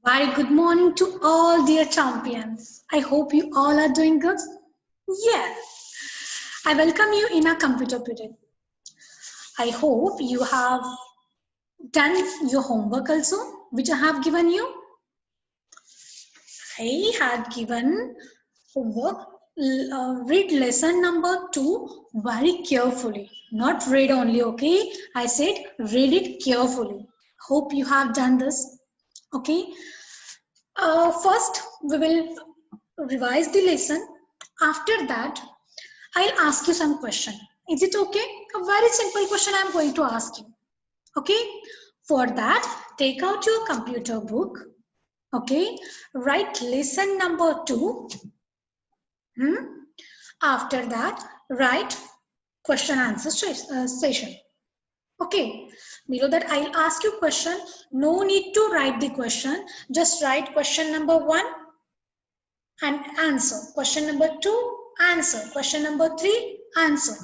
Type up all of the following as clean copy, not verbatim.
Very good morning to all dear champions. I hope you all are doing good. Yes, I welcome you in our computer period. I hope you have done your homework also, which I have given you. I had given homework. Read lesson number 2 very carefully. Not read only, okay? I said read it carefully. Hope you have done this, okay? First, we will revise the lesson. After that, I'll ask you some question. Is it okay? A very simple question I'm going to ask you. Okay? For that, take out your computer book. Okay? Write lesson number 2. After that, write question answer session. Okay, below that I'll ask you question. No need to write the question. Just write question number 1 and answer. Question number 2, answer. Question number 3, answer.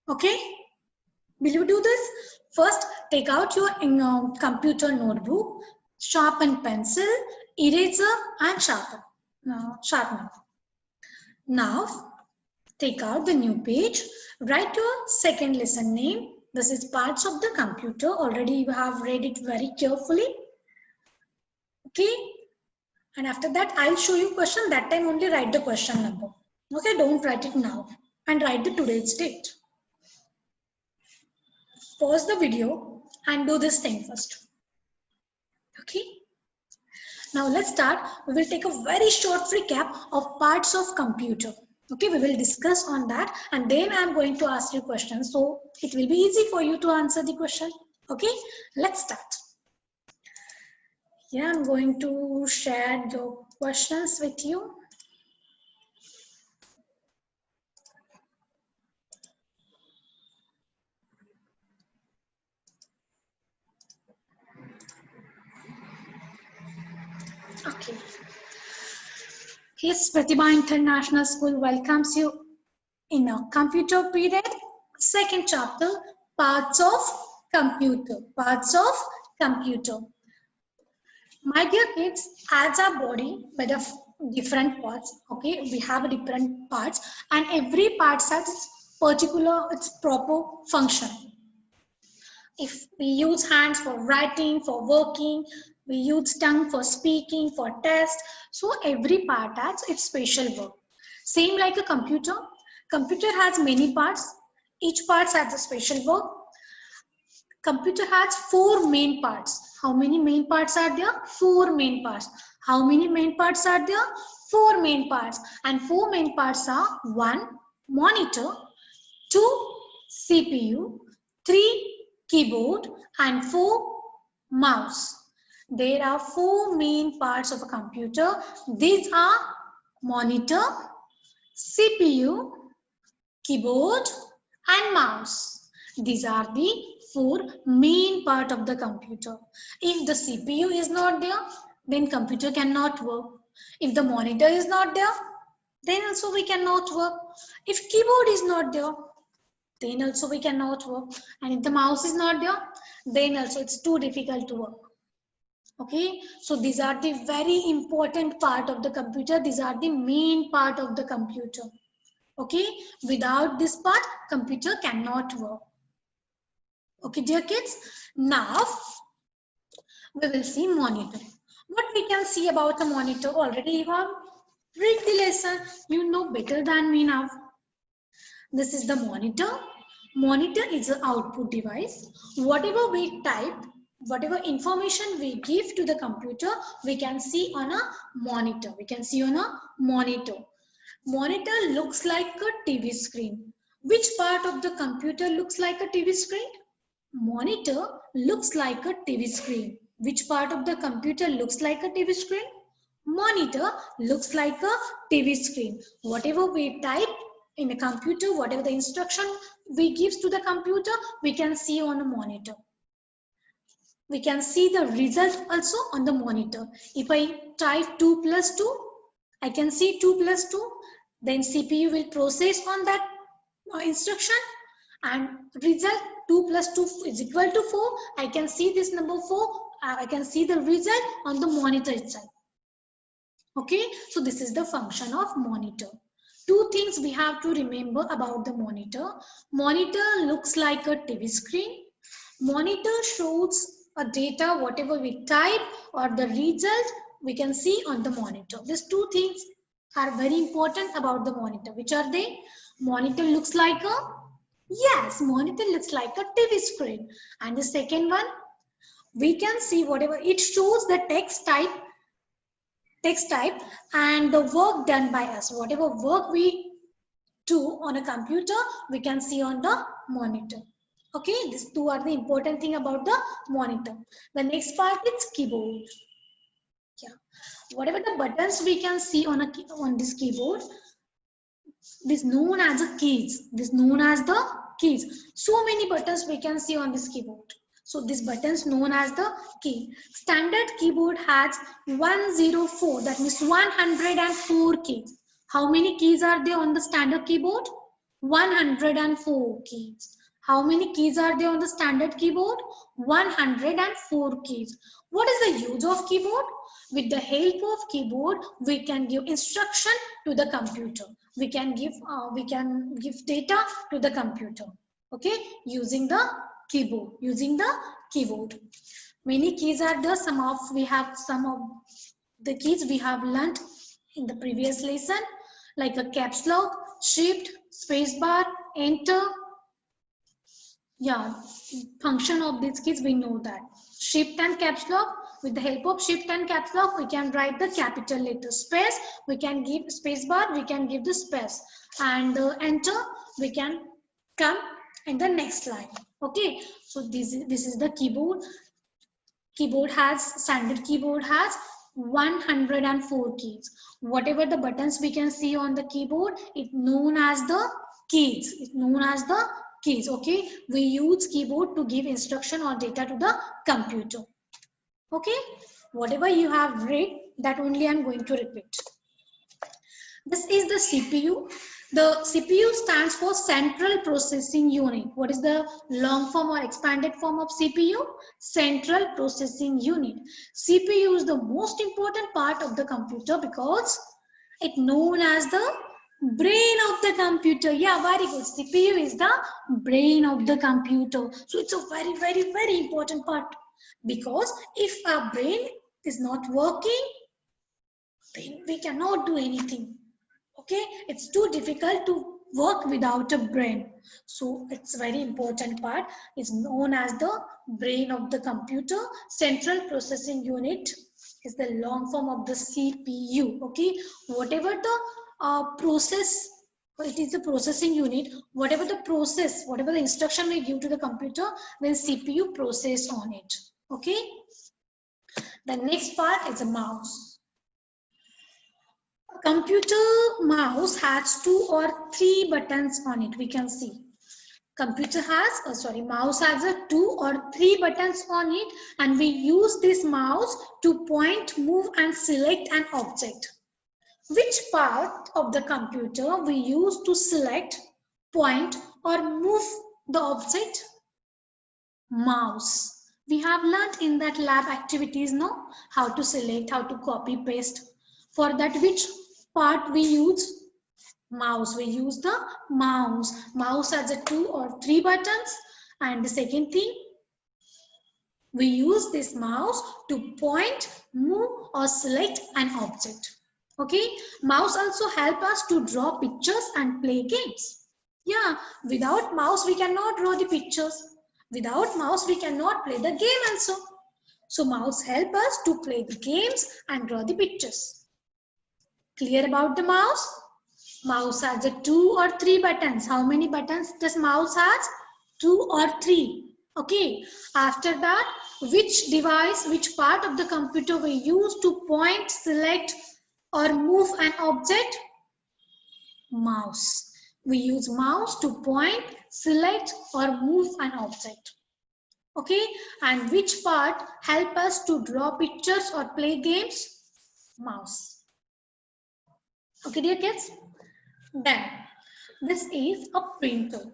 Okay, will you do this? First, take out your computer notebook, sharpen pencil, eraser and sharpener. Now, take out the new page, write your second lesson name. This is parts of the computer. Already you have read it very carefully. Okay, and after that I'll show you question. That time only write the question number. Okay, don't write it now, and write the today's date. Pause the video and do this thing first. Okay, now let's start. We will take a very short recap of parts of computer. Okay, we will discuss on that, and then I'm going to ask you questions, so it will be easy for you to answer the question. Okay, let's start. Yeah, I'm going to share the questions with you. Okay. Yes, Pratibha International School welcomes you in a computer period. Second chapter, parts of computer. Parts of computer. My dear kids, as our body made of different parts, okay, we have different parts, and every part has its proper function. If we use hands for writing, for working, we use tongue for speaking, for test. So every part has its special work. Same like a computer. Computer has many parts. Each part has a special work. Computer has 4 main parts. How many main parts are there? 4 main parts. How many main parts are there? 4 main parts. And 4 main parts are 1. Monitor, 2. CPU, 3. Keyboard, and 4. Mouse. There are 4 main parts of a computer. These are monitor, CPU, keyboard, and mouse. These are the 4 main part of the computer. If the CPU is not there, then computer cannot work. If the monitor is not there, then also we cannot work. If keyboard is not there, then also we cannot work. And if the mouse is not there, then also it's too difficult to work. Okay, so these are the very important part of the computer. These are the main part of the computer. Okay, without this part, computer cannot work. Okay, dear kids, now we will see monitor. What we can see about the monitor? Already you have read the lesson. You know better than me now. This is the monitor. Monitor is an output device. Whatever we type, whatever information we give to the computer, we can see on a monitor. We can see on a monitor. Monitor looks like a TV screen. Which part of the computer looks like a TV screen? Monitor looks like a TV screen. Which part of the computer looks like a TV screen? Monitor looks like a TV screen. Whatever we type in a computer, whatever the instruction we give to the computer, we can see on a monitor. We can see the result also on the monitor. If I type 2 plus 2, I can see 2 plus 2. Then CPU will process on that instruction, and result 2 plus 2 is equal to 4. I can see this number 4 I can see the result on the monitor itself. Okay, so this is the function of monitor. Two things we have to remember about the monitor. Monitor looks like a TV screen. Monitor shows a data, whatever we type or the result we can see on the monitor. These two things are very important about the monitor. Which are they? Monitor looks like a, yes, monitor looks like a TV screen. And the second one, we can see whatever it shows the text type and the work done by us. Whatever work we do on a computer, we can see on the monitor. Okay, these two are the important thing about the monitor. The next part is keyboard. Yeah, whatever the buttons we can see on this keyboard, this known as the keys. This known as the keys. So many buttons we can see on this keyboard. So this button is known as the key. Standard keyboard has 104, that means 104 keys. How many keys are there on the standard keyboard? 104 keys. How many keys are there on the standard keyboard? 104 keys. What is the use of keyboard? With the help of keyboard, we can give instruction to the computer. We can give data to the computer. Okay, using the keyboard. Many keys are there. Some of the keys we have learned in the previous lesson, like a caps lock, shift, space bar, enter. Yeah, function of these keys we know that. Shift and caps lock. With the help of shift and caps lock, we can write the capital letter. Space, we can give space bar, we can give the space. And enter, we can come in the next line. Okay, so this is the keyboard. Standard keyboard has 104 keys. Whatever the buttons we can see on the keyboard, it's known as the keys. Okay, we use keyboard to give instruction or data to the computer. Okay, whatever you have read, that only I'm going to repeat. This is the CPU. The CPU stands for Central Processing Unit. What is the long form or expanded form of CPU? Central Processing Unit. CPU is the most important part of the computer because it's known as the brain of the computer. Yeah, very good. CPU is the brain of the computer. So it's a very, very, very important part. Because if our brain is not working, then we cannot do anything. Okay, it's too difficult to work without a brain. So it's very important part. It's known as the brain of the computer. Central Processing Unit is the long form of the CPU. Okay, whatever the process, it is the processing unit. Whatever the instruction we give to the computer, then CPU process on it. Okay, the next part is a mouse. A computer mouse has 2 or 3 buttons on it. We can see mouse has 2 or 3 buttons on it, and we use this mouse to point, move and select an object. Which part of the computer we use to select, point or move the object? Mouse. We have learned in that lab activities, no? How to select, how to copy, paste. For that, which part we use? Mouse. We use the mouse. Mouse has 2 or 3 buttons. And the second thing, we use this mouse to point, move or select an object. Okay. Mouse also help us to draw pictures and play games. Yeah. Without mouse, we cannot draw the pictures. Without mouse, we cannot play the game also. So mouse help us to play the games and draw the pictures. Clear about the mouse? Mouse has 2 or 3 buttons. How many buttons does mouse has? 2 or 3. Okay. After that, which device, which part of the computer we use to point, select or move an object? Mouse. We use mouse to point, select or move an object. Okay, and which part help us to draw pictures or play games? Mouse. Okay, dear kids. Then this is a printer.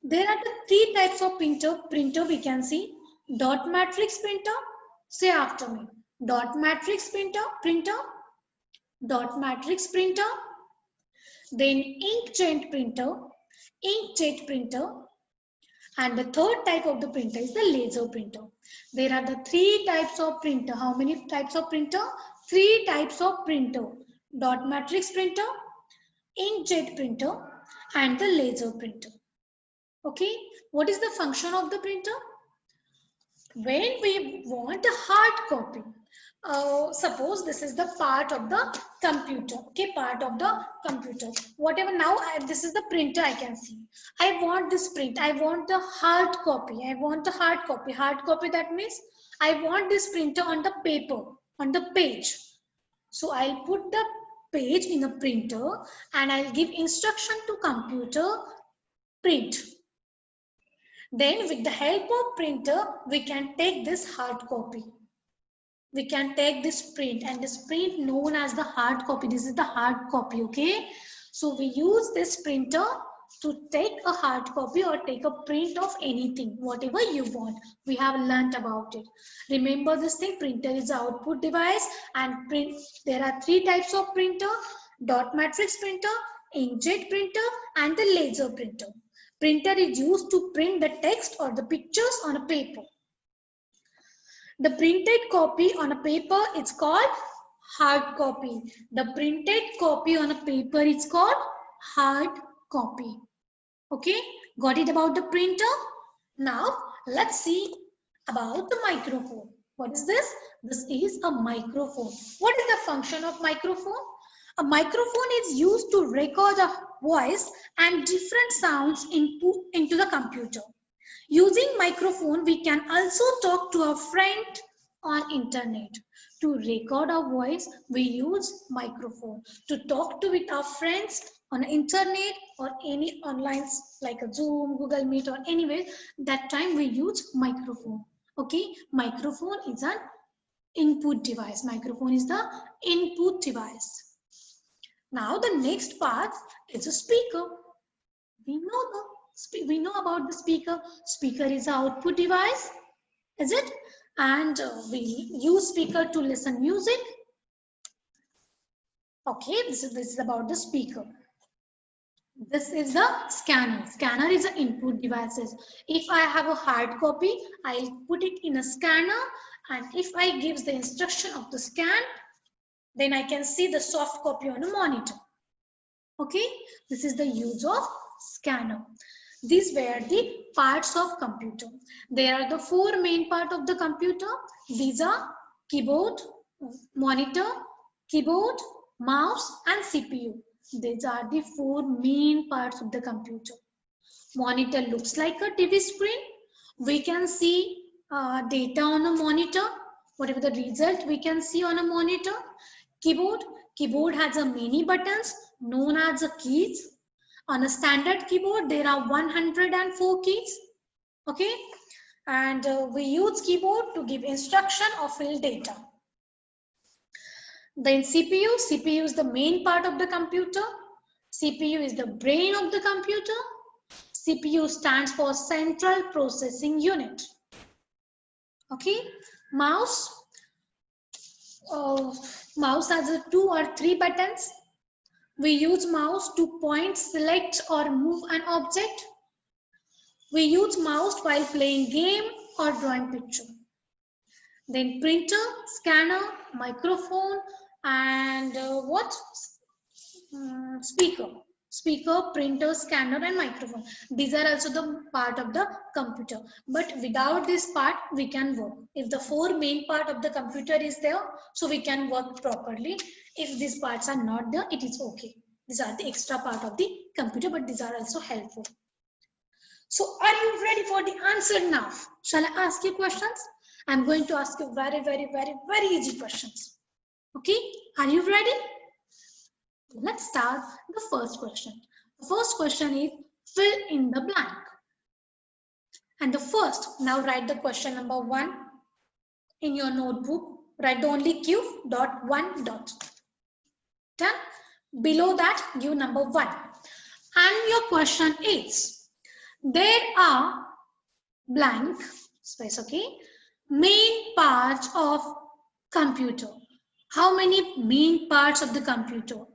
There are the 3 types of printer we can see: dot matrix printer, Say after me. Dot matrix printer, dot matrix printer, then inkjet printer, and the third type of the printer is the laser printer. There are the three types of printer. How many types of printer? Three types of printer. Dot matrix printer, inkjet printer, and the laser printer. Okay, what is the function of the printer? When we want a hard copy, suppose this is the part of the computer, okay, part of the computer, whatever. Now this is the printer, I can see. I want this print, I want the hard copy, I want the hard copy. Hard copy, that means I want this printer on the paper, on the page. So I'll put the page in a printer and I'll give instruction to computer, print. Then with the help of printer, we can take this hard copy. We can take this print, and this print known as the hard copy. This is the hard copy, okay? So we use this printer to take a hard copy or take a print of anything, whatever you want. We have learnt about it. Remember this thing, printer is the output device, and print. There are three types of printer: dot matrix printer, inkjet printer, and the laser printer. Printer is used to print the text or the pictures on a paper. The printed copy on a paper is called hard copy. The printed copy on a paper is called hard copy. Okay, got it about the printer? Now let's see about the microphone. What is this? This is a microphone. What is the function of microphone? A microphone is used to record a voice and different sounds into the computer. Using microphone, we can also talk to a friend on internet. To record our voice, we use microphone. To talk to with our friends on internet or any online like a Zoom, Google Meet or anywhere, that time we use microphone. Okay, microphone is an input device. Microphone is the input device. Now the next part is a speaker. We know about the speaker. Speaker is the output device, is it? And we use speaker to listen music. Okay, this is about the speaker. This is the scanner. Scanner is the input devices. If I have a hard copy, I'll put it in a scanner, and if I give the instruction of the scan, then I can see the soft copy on a monitor. Okay, this is the use of scanner. These were the parts of computer. There are the four main parts of the computer. These are keyboard, monitor, keyboard, mouse, and CPU. These are the four main parts of the computer. Monitor looks like a TV screen. We can see data on a monitor. Whatever the result we can see on a monitor. Keyboard has a many buttons known as the keys. On a standard keyboard, there are 104 keys. Okay, and we use keyboard to give instruction or fill data. Then CPU is the main part of the computer. CPU is the brain of the computer. CPU stands for Central Processing Unit. Okay, mouse has 2 or 3 buttons. We use mouse to point, select or move an object. We use mouse while playing game or drawing picture. Then printer, scanner, microphone, and speaker, printer, scanner, and microphone. These are also the part of the computer. But without this part, we can work. If the four main part of the computer is there, so we can work properly. If these parts are not there, it is okay. These are the extra part of the computer, but these are also helpful. So are you ready for the answer now? Shall I ask you questions? I'm going to ask you very, very, very, very easy questions. Okay, are you ready? Let's start the first question. The first question is fill in the blank. And the first, now write the question number 1 in your notebook. Write the only Q dot 1 dot. Done. Below that, give number 1. And your question is, there are blank space, okay? main parts of computer. How many main parts of the computer?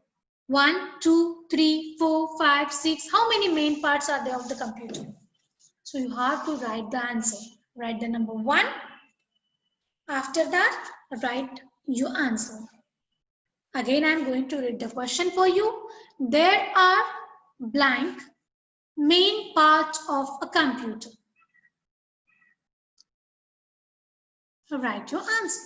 1, 2, 3, 4, 5, 6. How many main parts are there of the computer? So you have to write the answer. Write the number 1. After that, write your answer. Again, I am going to read the question for you. There are blank main parts of a computer. Write your answer.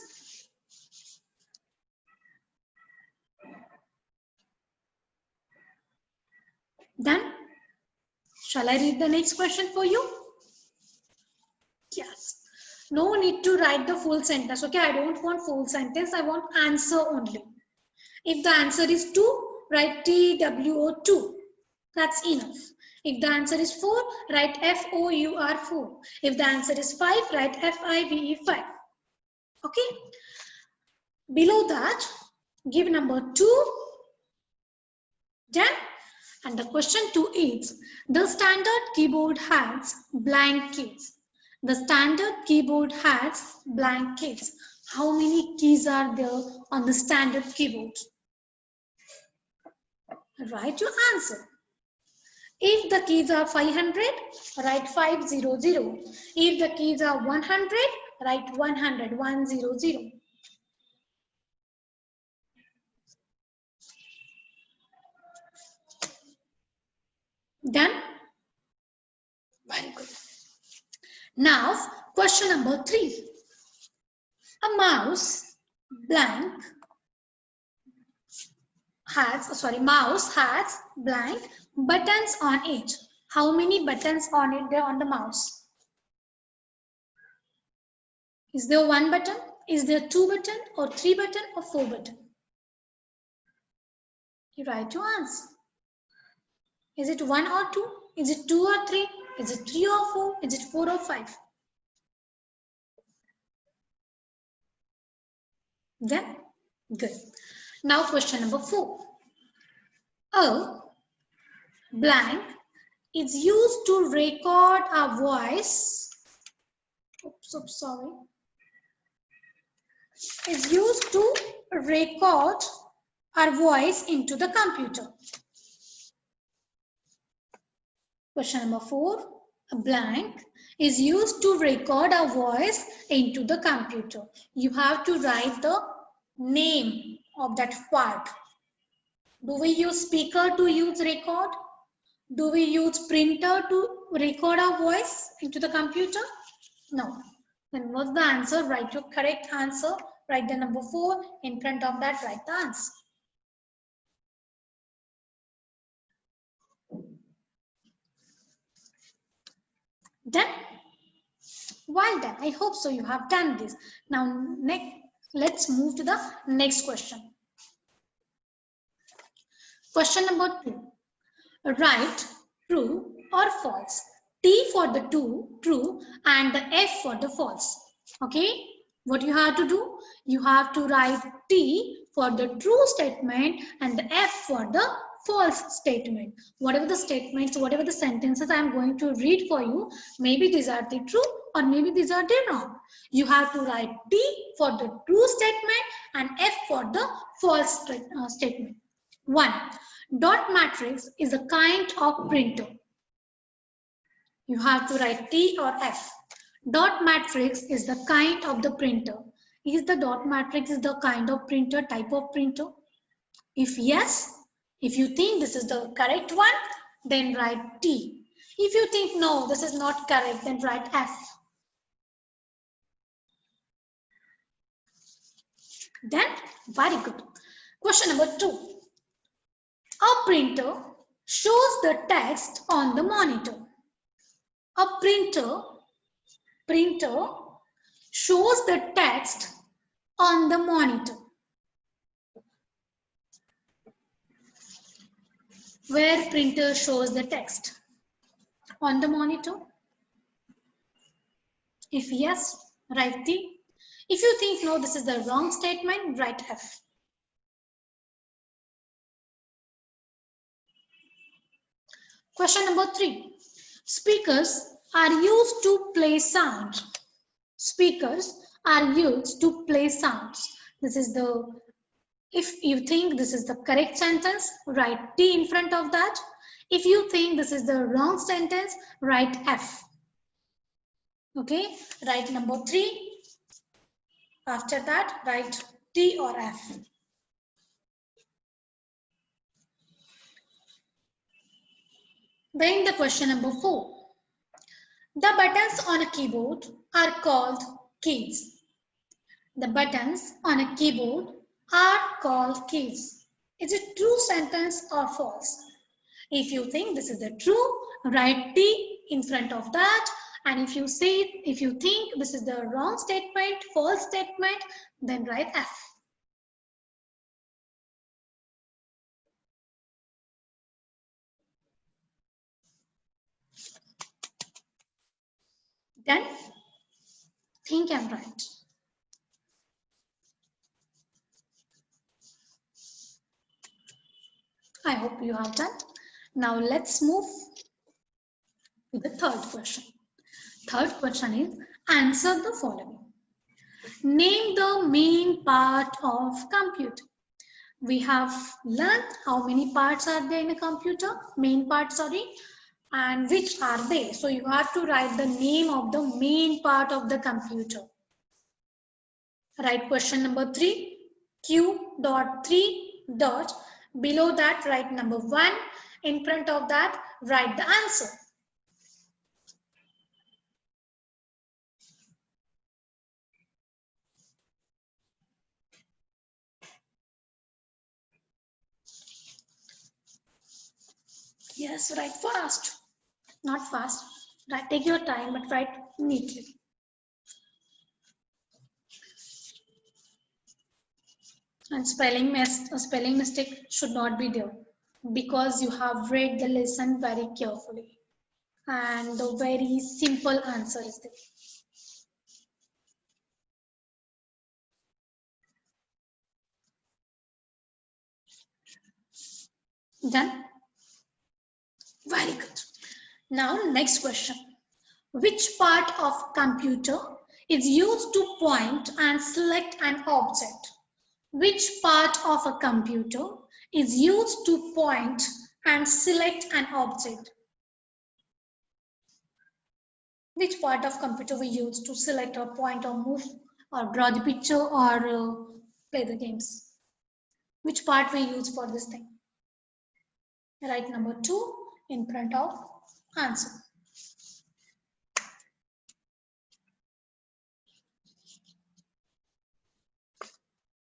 Done? Shall I read the next question for you? Yes. No need to write the full sentence. Okay, I don't want full sentence. I want answer only. If the answer is 2, write TWO2. That's enough. If the answer is 4, write FOUR 4. If the answer is 5, write FIVE 5. Okay. Below that, give number 2. Done. And the question 2 is, the standard keyboard has blank keys. The standard keyboard has blank keys. How many keys are there on the standard keyboard? Write your answer. If the keys are 500, write 500. If the keys are 100, write 100, 100. Done? Very good. Now, question number 3. A mouse blank mouse has blank buttons on it. How many buttons on it there on the mouse? Is there 1 button? Is there 2 button or 3 button or 4 button? You write your answer. Is it 1 or 2? Is it 2 or 3? Is it 3 or 4? Is it 4 or 5? Then, good. Now question number 4. A blank is used to record a voice. Oops, sorry. Is used to record our voice into the computer. Question number 4. A blank is used to record a voice into the computer. You have to write the name of that part. Do we use speaker to use record? Do we use printer to record our voice into the computer? No. Then what's the answer? Write your correct answer. Write the number 4. In front of that, write the answer. Done? Well done. I hope so you have done this. Now, let's move to the next question. Question number 2. Write true or false. T for the true, and the F for the false. Okay? What you have to do? You have to write T for the true statement and the F for the false statement. Whatever the statements, whatever the sentences I am going to read for you, maybe these are the true or maybe these are the wrong. You have to write T for the true statement and F for the false statement. 1. Dot matrix is a kind of printer. You have to write T or F. Dot matrix is the kind of the printer. Is the dot matrix is the kind of printer, type of printer? If yes, if you think this is the correct one, then write T. If you think no, this is not correct, then write F. Then, very good. Question number 2. A printer shows the text on the monitor. A printer shows the text on the monitor. Where printer shows the text? On the monitor? If yes, write T. If you think no, this is the wrong statement, write F. Question number 3. Speakers are used to play sound. speakers are used to play sounds. This is the, if you think this is the correct sentence, write T in front of that. If you think this is the wrong sentence, write F. Okay, write number 3. After that, write T or F. Then the question number 4. The buttons on a keyboard are called keys. The buttons on a keyboard are called keys. Is it true sentence or false? If you think this is the true, write T in front of that. And if you think this is the wrong statement, false statement, then write F. Done? Think and write. I hope you have done. Now let's move to the third question. Third question is, answer the following. Name the main part of computer. We have learned how many parts are there in a computer, main part, sorry, and which are they. So you have to write the name of the main part of the computer. Write question number 3, Q.3. Below that, write number 1. In front of that, write the answer. Yes, write fast. Not fast. Right, take your time, but write neatly. And spelling mistake should not be there, because you have read the lesson very carefully. And the very simple answer is there. Done? Very good. Now next question. Which part of computer is used to point and select an object? Which part of a computer is used to point and select an object? Which part of computer we use to select or point or move or draw the picture or play the games? Which part we use for this thing? Write number 2 in front of answer.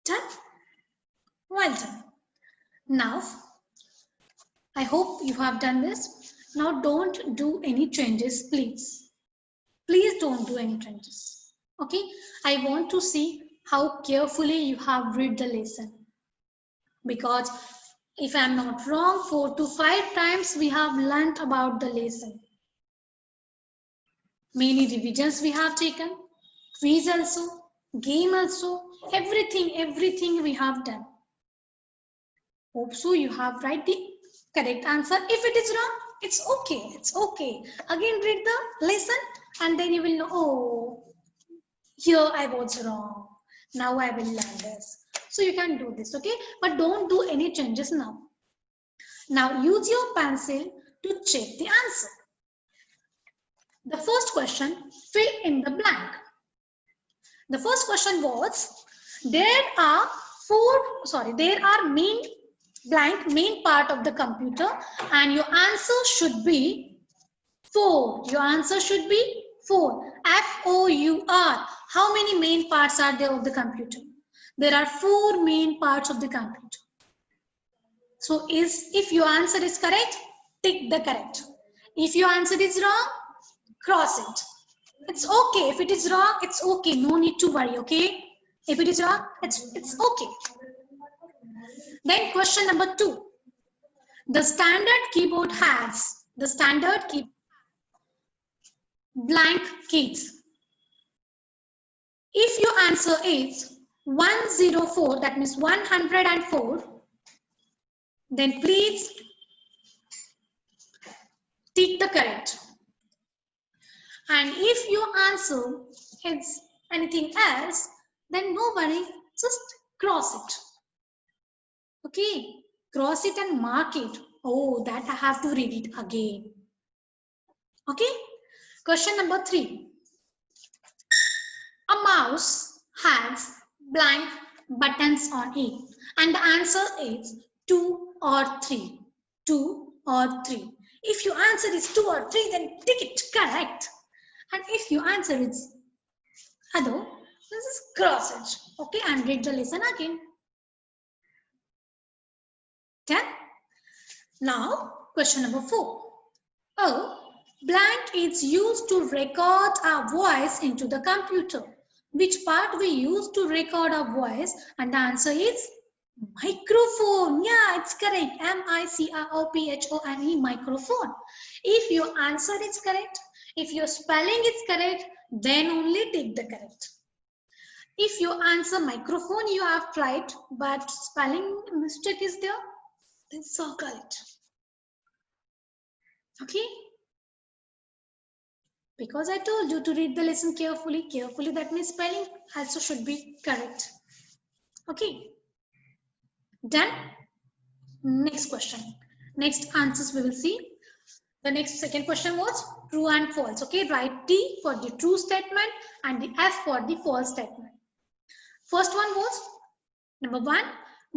Done? Well done. Now, I hope you have done this. Now don't do any changes, please. Please don't do any changes. Okay? I want to see how carefully you have read the lesson. Because if I'm not wrong, 4 to 5 times we have learnt about the lesson. Many revisions we have taken, quiz also, game also, everything we have done. Hope so you have write the correct answer. If it is wrong, it's okay. Again read the lesson and then you will know, oh, here I was wrong. Now I will learn this. So you can do this, okay? But don't do any changes now. Now use your pencil to check the answer. The first question, fill in the blank. The first question was, there are main part of the computer, and your answer should be 4. Your answer should be 4. F-O-U-R. How many main parts are there of the computer? There are 4 main parts of the computer. So if your answer is correct, tick the correct. If your answer is wrong, cross it. It's okay. If it is wrong, it's okay. No need to worry, okay? If it is wrong, it's okay. Then question number 2. The standard keyboard has blank keys. If your answer is 104, that means 104, then please tick the correct. And if your answer is anything else, then no worry, just cross it. Okay, cross it and mark it. Oh, that I have to read it again. Okay, question number 3. A mouse has blank buttons on it, and the answer is 2 or 3. 2 or 3. If your answer is 2 or 3, then tick it correct. And if your answer is other, this is cross it. Okay, and read the lesson again. Done? Now, question number 4. A blank is used to record our voice into the computer. Which part we use to record our voice? And the answer is microphone. Yeah, it's correct. M-I-C-R-O-P-H-O-N-E, microphone. If your answer is correct, if your spelling is correct, then only take the correct. If you answer microphone, you have tried, but spelling mistake is there, then circle it. Okay? Because I told you to read the lesson carefully. Carefully, that means spelling also should be correct. Okay. Done? Next question. Next answers we will see. The next second question was true and false. Okay, write T for the true statement and the F for the false statement. First one was number 1.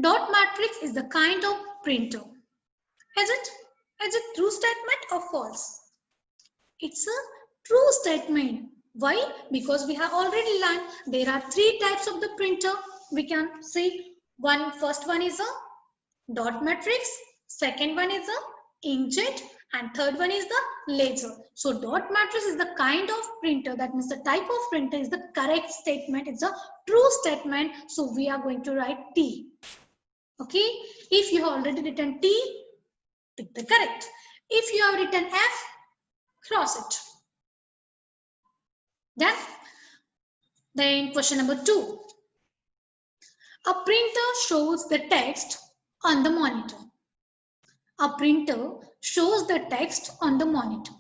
Dot matrix is the kind of printer. Is it true statement or false? It's a true statement. Why? Because we have already learned there are 3 types of the printer. We can see first one is a dot matrix, second one is a inkjet, and third one is the laser. So dot matrix is the kind of printer, that means the type of printer is the correct statement. It's a true statement. So we are going to write T. Okay. If you have already written T, pick the correct. If you have written F, cross it. Done? Then question number 2. A printer shows the text on the monitor. A printer shows the text on the monitor.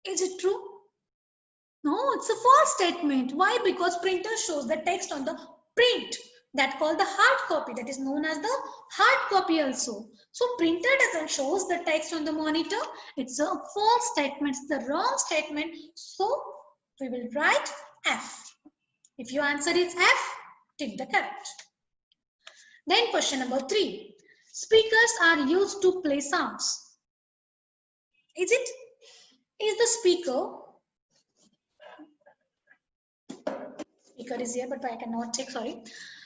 Is it true? No, it's a false statement. Why? Because printer shows the text on the print. That called the hard copy. That is known as the hard copy also. So printer doesn't show the text on the monitor. It's a false statement. It's the wrong statement. So we will write F. If your answer is F, tick the correct. Then question number 3. Speakers are used to play sounds. Is it? Is the speaker is here, but I cannot check, sorry.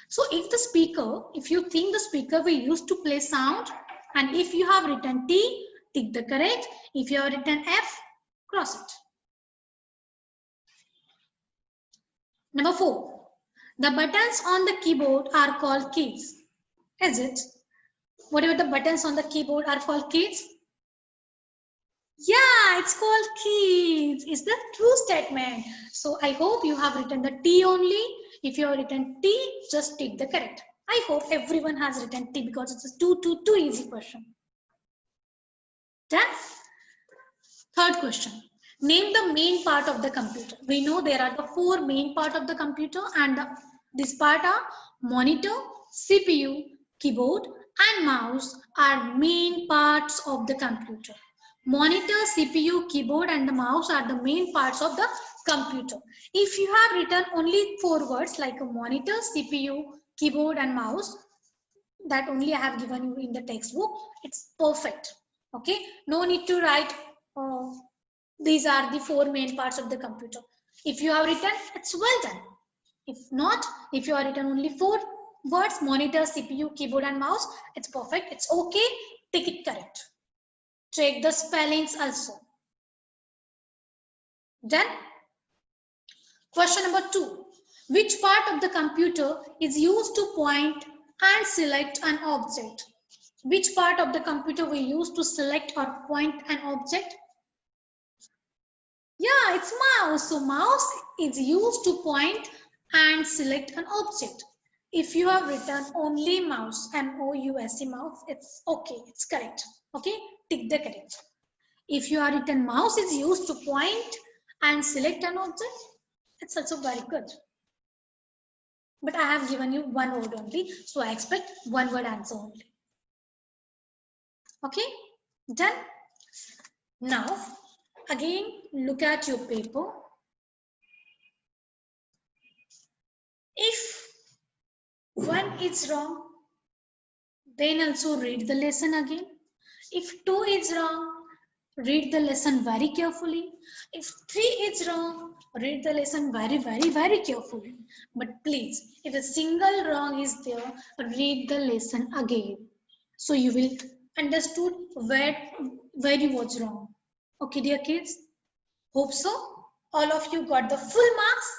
So if you think the speaker we used to play sound, and if you have written T, tick the correct. If you have written F, cross it. Number 4. The buttons on the keyboard are called keys. Is it? Whatever the buttons on the keyboard are called keys? Yeah, it's called keys. It's the true statement. So I hope you have written the T only. If you have written T, just tick the correct. I hope everyone has written T because it's a too easy question. Done? Third question. Name the main part of the computer. We know there are the 4 main part of the computer, and this part are monitor, CPU, keyboard, and mouse are main parts of the computer. Monitor, CPU, keyboard, and the mouse are the main parts of the computer. If you have written only 4 words like a monitor, CPU, keyboard, and mouse, that only I have given you in the textbook, it's perfect. Okay, no need to write these are the 4 main parts of the computer. If you have written, it's well done. If not, if you have written only 4 words, monitor, CPU, keyboard, and mouse, it's perfect. It's okay. Take it correct. Check the spellings also. Done? Question number 2. Which part of the computer is used to point and select an object? Which part of the computer we use to select or point an object? Yeah, it's mouse. So mouse is used to point and select an object. If you have written only mouse, M-O-U-S-E, mouse, it's okay. It's correct. Okay, tick the correct. If you have written mouse is used to point and select an object, It's also very good. But I have given you one word only, so I expect one word answer only. Okay, done. Now, again, look at your paper. If one is wrong, then also read the lesson again. If two is wrong, read the lesson very carefully. If three is wrong, read the lesson very carefully. But please, if a single wrong is there, read the lesson again. So you will understood where you was wrong. Okay, dear kids? Hope so. All of you got the full marks.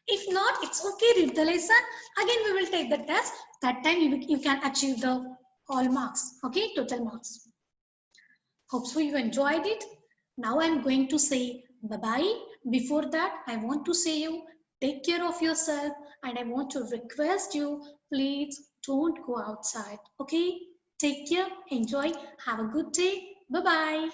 If not, it's okay. Read the lesson. Again, we will take the test. That time you can achieve the all marks. Okay, total marks. Hope so you enjoyed it. Now I'm going to say bye-bye. Before that, I want to say you take care of yourself and I want to request you, please don't go outside. Okay, take care, enjoy, have a good day. Bye-bye.